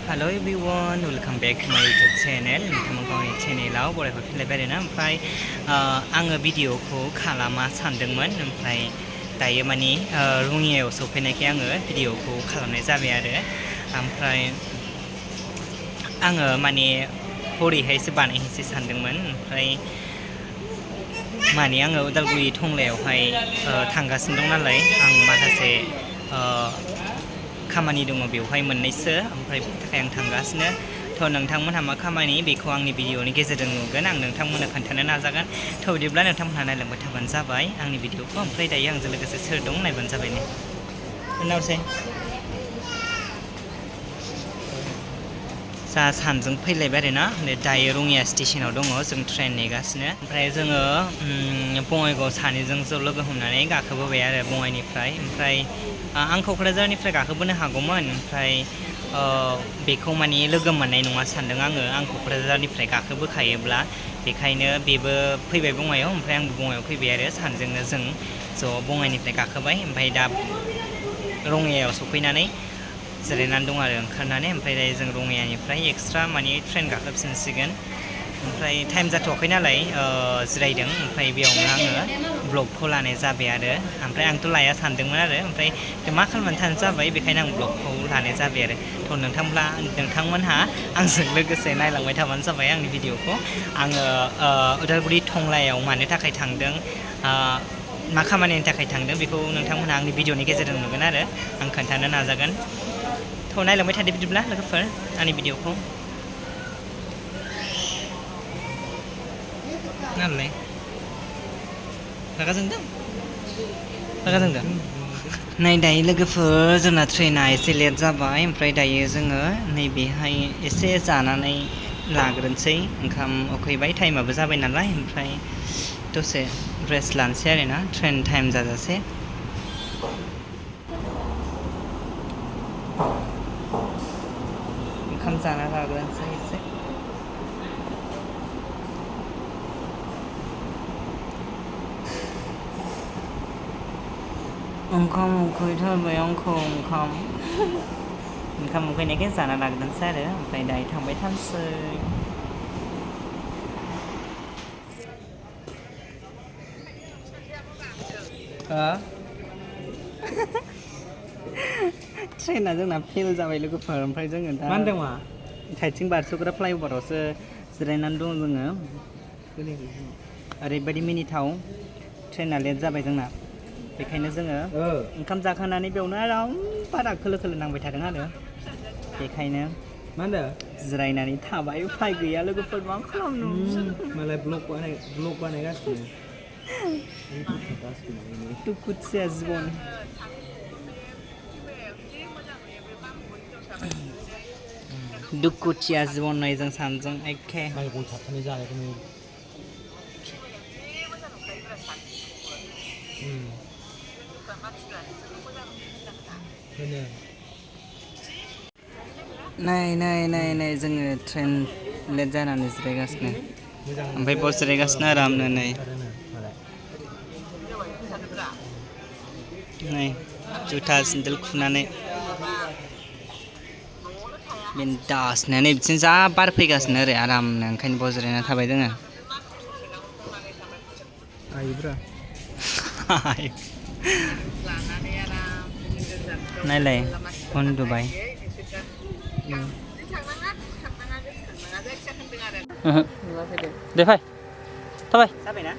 Hello everyone, welcome back to my YouTube channel. नोंथांमोनखौ आंनि चेनेलाव बरायहरफिनलायबाय आरोना ओमफ्राय आङो भिडिअखौ खालामा सानदोंमोन ओमफ्राय दायो माने रङियायाव सफैनायखाय आङो भिडिअखौ खालामनाय जाबाय आरो ओमफ्राय आङो माने हरैहायसो बानायहैसै सानदोंमोन ओमफ्राय माने आङो उदालगुरि टंलायावहाय थांगासिनो दं नालाय आं माखासे खामानि दङ बेवहाय मोननैसो ओमफ्राय बेनि थाखाय आं थांगासिनो थ' नोंथांमोनहा मा खामानि बेखौ आंनि भिडिअनि गेजेरजों नुगोन आं नोंथांमोननो खोन्थानो नाजागोन थ' बिदिब्ला नोंथांमोनहा नायलांबाय थाबानो जाबाय आंनि भिडिअखौ ओमफ्राय दायो आंजों लोगोसे सोर दं नायबानो जाबाय ने उनावसै जा सानजों फैलायबाय आरोना दायो रङिया स्टेसनाव दङ जों ट्रेन नेगासिनो ओमफ्राय जोङो बङाइगाव सानैजों ज' लोगो हमनानै गाखोबोबाय आरो बङाइनिफ्राय ओमफ्राय आं क'क्राझारनिफ्राय गाखोबोनो हागौमोन ओमफ्राय बेखौ माने लोगो मोननाय नङा सानदों आं क'क्राझारनिफ्राय गाखोबोखायोब्ला बेखायनो बेबो फैबाय बङाइयाव ओमफ्राय आंबो बङाइयाव फैबाय आरो सानजोंनो जों ज' बङाइनिफ्राय गाखोबाय ओमफ्राय दा रङियायाव सफैनानै जिरायनानै दं आरो ओंखारनानै ओमफ्राय दायो जों रङियानिफ्राय एक्सट्रा माने ट्रेन गाखोफिनसिगोन ओमफ्राय टाइम जाथ'वाखै नालाय जिरायदों ओमफ्राय बेयावनो आङो ब्लगखौ लानाय जाबाय आरो ओमफ्राय आंथ' लाया सानदोंमोन आरो ओमफ्राय मा खालामनानै थानो जाबाय बेखायनो आं ब्लगखौ लानाय जाबाय आरो थ' नोंथांमोनहा आंजों लोगोसे नायलांबाय थाबानो जाबाय आंनि भिडिअखौ आङो उदालगुरि टंलायाव मानो थाखाय थांदों मा खामानिनि थाखाय थांदों बेखौ नोंथांमोनहा आंनि भिडिअनि गेजेरजों नुगोन आरो आं खोन्थानो नाजागोन थ' नायलांबाय थादो बिदिब्ला लोगोफोर आंनि भिडिअखौ नालाय रागा जोंदों नै दायो लोगोफोर जोंना ट्रेना एसे लेट जाबाय ओमफ्राय दायो जोङो नैबेहाय एसे जानानै लाग्रोनोसै ओंखाम उखैबाय टाइमाबो जाबाय नालाय ओमफ्राय दसे रेस्ट लानोसै आरोना ट्रेन टाइम जाजासे ओंखाम जाना लाग्रोनोसै एसे ओंखाम उखैथारबाय आंखौ ओंखाम उखैनायखाय जाना लाग्रोनोसै आरो ओमफ्राय दायो थांबाय थानोसै ट्रेना जोंना फेल जाबाय लोगोफोर ओमफ्राय जोङो दा मा होनदों मा साइथिं बारस'ग्रा फ्लाइअभारावसो जिरायनानै दं जोङो ओरैबायदि मिनिथाव ट्रेना लेट जाबाय जोंना बेखायनो जोङो ओंखाम जाखांनानै बेयावनो आराम बारा खोलो खोलो नांबाय थादों आरो बेखायनो मा होनदों जिरायनानै थाबाय उफाय गैया लोगोफोर मा खालामनो मालाय ब्लग बानायगासिनो दुखुथिया जिबन दुखुथिया जिबन नै जों सानजों एखे गय थाबथानाय जानायखौ नुयो नै जोङो ट्रेन लेट जानानै जिरायगासिनो ओमफ्राय बाव जिरायगासिनो आरामनो नै जुथा सेन्देल खुनानै बिन्दासनो नै बिथिं जा बार फैगासिनो ओरै आरामनो ओंखायनो बाव जिरायना थाबाय जोङो नायलाय उन्दुबाय दे फै थाबाय जाबायना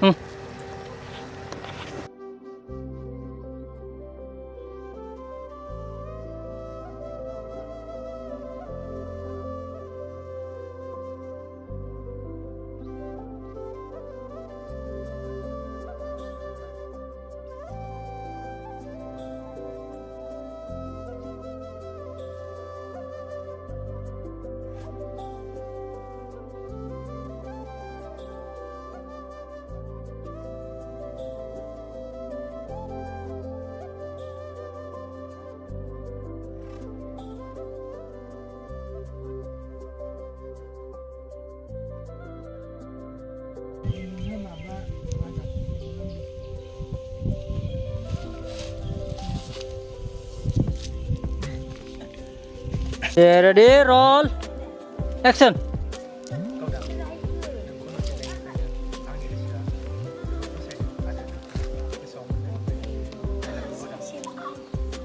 Ready, roll, action.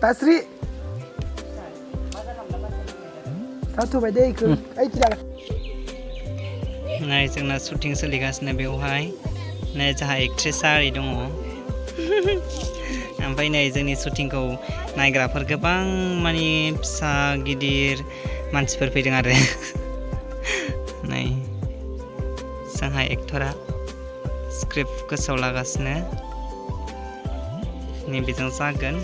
Tasri. Satu bayi ikut. Ayo tidak. Nah, जोंना shooting सोलिगासिनो बेवहाय नै जाहा एक्ट्रेसआ ओरै दङ ओमफ्राय नै जोंनि shootingखौ नायग्राफोर गोबां माने फिसा गिदिर मानसिफोर फैदों आरो नै जोंहा एक्टरा स्क्रिप्ट गोसोआव लागासिनो नै बेजों जागोन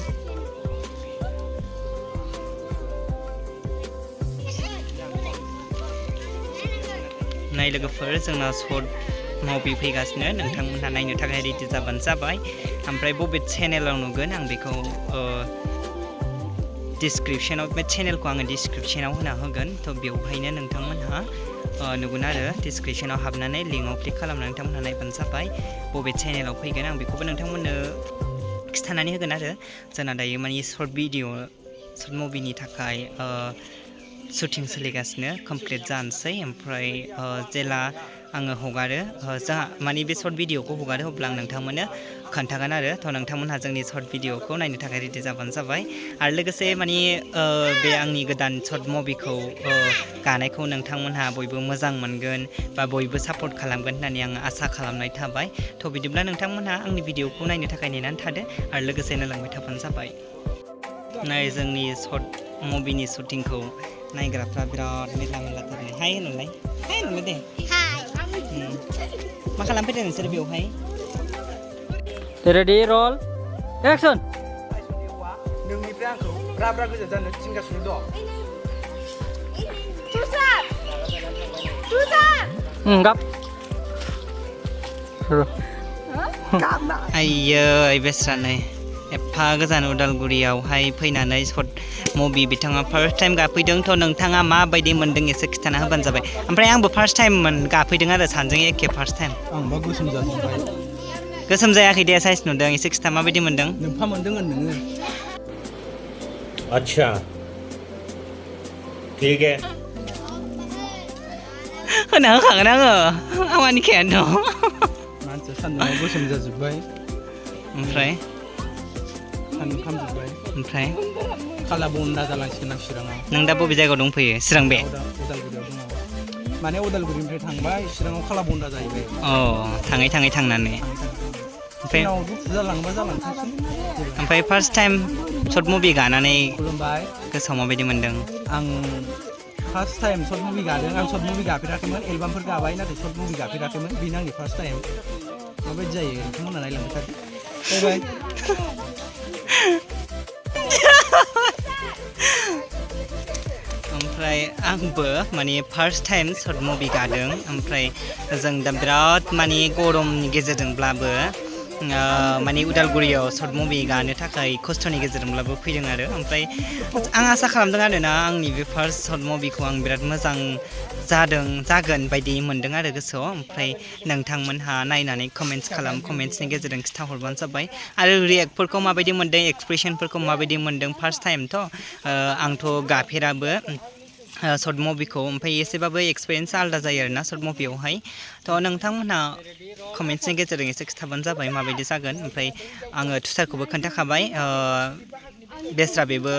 नाय लोगोफोर जोंना शर्ट मुभि फैगासिनो नोंथांमोनहा नायनो थाखाय रेडि जाबानो जाबाय ओमफ्राय बबे चेनेलाव नुगोन आं बेखौ डिसक्रिपशनाव बे चेनेलखौ आङो डिसक्रिपशनाव होना होगोन थ' बेवहायनो नोंथांमोनहा नुगोन आरो डिसक्रिपशनाव हाबनानै लिंकआव क्लिक खालामनानै नोंथांमोनहा नायबानो जाबाय बबे चेनेलाव फैगोन आं बेखौबो नोंथांमोननो खिन्थानानै होगोन आरो जोंना दायो माने शर्ट मुभिनि थाखाय shooting सोलिगासिनो कमप्लिट जानोसै ओमफ्राय जेला आङो हगारो जा माने बे शर्ट भिडिअखौ हगारो अब्ला आं नोंथांमोननो खोन्थागोन आरो थ' नोंथांमोनहा जोंनि शर्ट भिडिअखौ नायनो थाखाय रेडि जाबानो जाबाय आरो लोगोसे माने बे आंनि गोदान शर्ट मुभिखौ गानायखौ नोंथांमोनहा बयबो मोजां मोनगोन बा बयबो सापर्ट खालामगोन होननानै आङो आसा खालामनाय थाबाय थ' बिदिब्ला नोंथांमोनहा आंनि भिडिअखौ नायनो थाखाय नेनानै थादो आरो लोगोसे नायलांबाय थाबानो जाबाय नै जोंनि शर्ट मुभिनि shootingखौ नायग्राफ्रा बिराद मेरला मेरलाथारनो हाय होनलाय हाय होनलाय दे मा खालामफैदों नोंसोर बेवहाय Ready, roll, action. नोंनिफ्राय आंखौ राब्रा गोजा जानो थिनगासिनो दं Enggak. आयै बेस्रा नै एफा गोजान उदालगुरियावहाय फैनानै शर्ट मुभि बिथाङा फार्स्ट टाइम गाफैदों थ' नोंथाङा माबायदि मोन्दों एसे खिन्थाना होबानो जाबाय ओमफ्राय आंबो फार्स्ट टाइम गाफैदों आरो सानैजों एखे फार्स्ट टाइम आंबा गोसोम जाजोब्बाय गोसोम जायाखै दे साइज नुदों एसे खिन्था माबायदि मोन्दों नोंफा मोनदों नोङो अच्छा ठीक है होना होखागोन आङो आंनि खेयानो दं मानसिया सान्दुंआव गोसोम जाजोब्बाय ओमफ्राय सान्दुं खामजोब्बाय ओमफ्राय खाला बन्दा जालांसिगोन आं चिराङाव नों दा बबे जायगायाव दंफैयो चिरां बे उदालगुरियाव दङ माने उदालगुरिनिफ्राय थांबाय चिराङाव खाला बन्दा जाहैबाय थाङै थाङै थांनानै उनाव दुखु जालांबा जालांथोंसै ओमफ्राय फार्स्ट टाइम शर्ट मुभि गानानै खुलुमबाय गोसोआव माबायदि मोन्दों आं फार्स्ट टाइम शर्ट मुभि गादों आं शर्ट मुभि गाफेराखैमोन एलबामफोर गाबाय नाथाय शर्ट मुभि गाफेराखैमोन बेनो आंनि फार्स्ट टाइम माबायदि जायो नोंथांमोनहा नायलांबाय थादो बाय ओमफ्राय आंबो माने फार्स्ट टाइम शर्ट मुभि गादों ओमफ्राय जों दा बिराद माने गरमनि गेजेरजोंब्लाबो माने उदालगुरियाव शर्ट मुभि गानो थाखाय खस्थ'नि गेजेरजोंब्लाबो फैदों आरो ओमफ्राय आं आसा खालामदों आरोना आंनि बे फार्स्ट शर्ट मुभिखौ आं बिराद मोजां जागोन बायदि मोन्दों आरो गोसोआव ओमफ्राय नोंथांमोनहा नायनानै कमेन्ट्सनि गेजेरजों खिन्थाहरबानो जाबाय आरो रियेक्टफोरखौ माबायदि मोन्दों एक्सप्रेसनफोरखौ माबायदि मोन्दों फार्स्ट टाइमथ' आंथ' गाफेराबो शर्ट मुभिखौ ओमफ्राय एसेबाबो एक्सपिरियेन्स आलादा जायो आरोना शर्ट मुभियावहाय थ' नोंथांमोनहा कमेन्ट्सनि गेजेरजों एसे खिन्थाबानो जाबाय माबायदि जागोन ओमफ्राय आङो टुइटारखौबो खोन्थाखाबाय बेस्रा बेबो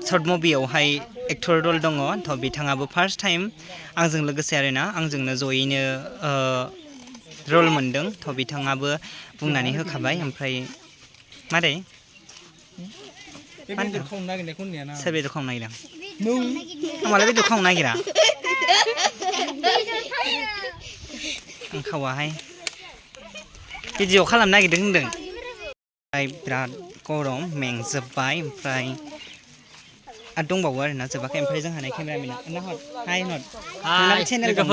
शर्ट मुभियावहाय एक्टर रल दङ थ' बिथाङाबो फार्स्ट टाइम आंजों लोगोसे आरोना आंजोंनो जयैनो रल मोन्दों थ' बिथाङाबो बुंनानै होखाबाय ओमफ्राय मारै सोर बेदर खावनो नागिरदों आं मालाय बेदर खावनो नागिरा आं खावाहाय भिडिअ खालामनो नागिरदों होनदों बिराद गरम मेंजोब्बाय ओमफ्राय आरो दंबावो आरोना जोबाखै ओमफ्राय जोंहा केमेरामेन हाय चेनेल दङ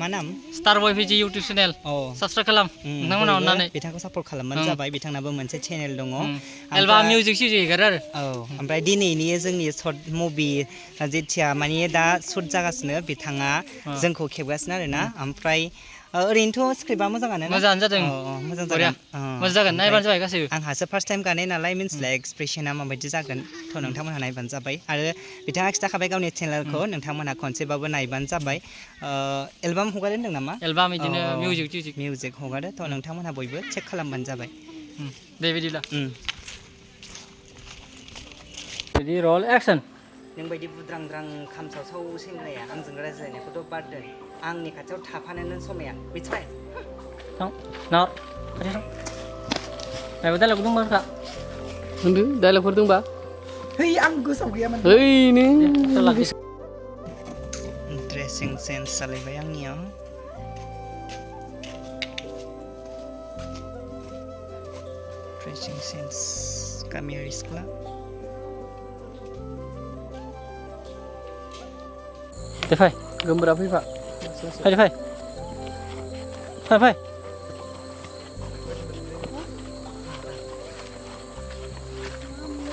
मा नाम Star Boy PG YouTube channel. Subscribe खालाम नोंथांमोना अननानै बिथांखौ सापर्ट खालामबानो जाबाय बिथांनाबो मोनसे चेनेल दङ एलबाम मिउजिक सिउजिक हेगारो आरो ओमफ्राय दिनैनि जोंनि शर्ट मुभि जेथिया माने दा शुट जागासिनो बिथाङा जोंखौ खेबगासिनो आरोना ओमफ्राय ओरैनोथ' स्क्रिप्टआ मोजाङानो ना? मोजाङानो जादों मोजां बरिया जागोन मोजां जागोन नायबानो जाबाय गासैबो आंहासो फार्स्ट टाइम गानाय नालाय मिन्थिला एक्सप्रेसना माबायदि जागोन थ' नोंथांमोनहा नायबानो जाबाय आरो बिथाङा खिथाखाबाय गावनि चेनेलखौ नोंथांमोनहा खनसेबाबो नायबानो जाबाय एलबाम हगारो होनदों नामा एलबाम बिदिनो मिउजिक हगारो थ' नोंथांमोनहा बयबो चेक खालामबानो जाबाय दे बिदिब्ला बिदि रल एक्सन नों बायदि बुद्रांद्रां खामसावसाव सेंग्राया आंजों रायज्लायनायखौथ' बारदों आंनि खाथियाव थाफानोनो समाया मिथिबाय थां ना खाथि थां माबा डायलग दंबा होनखा होनदो डायलगफोर दंबा है आं गोसोआव गैयामोन ओइ नों ड्रेसिं सेन्स जालायबाय आंनियाव ड्रेसिं सेन्स गामियारि सिख्ला दे फाय गोमबोरा फैफा फै फै फै फै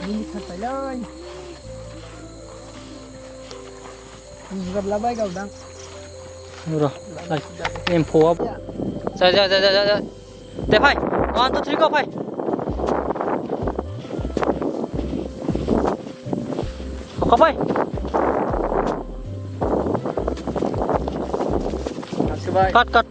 मिनिथारबायलै जिगाबलाबाय गावदां र' एम्फौआ जा दे फाय 1 2 3 go फाय फाय काट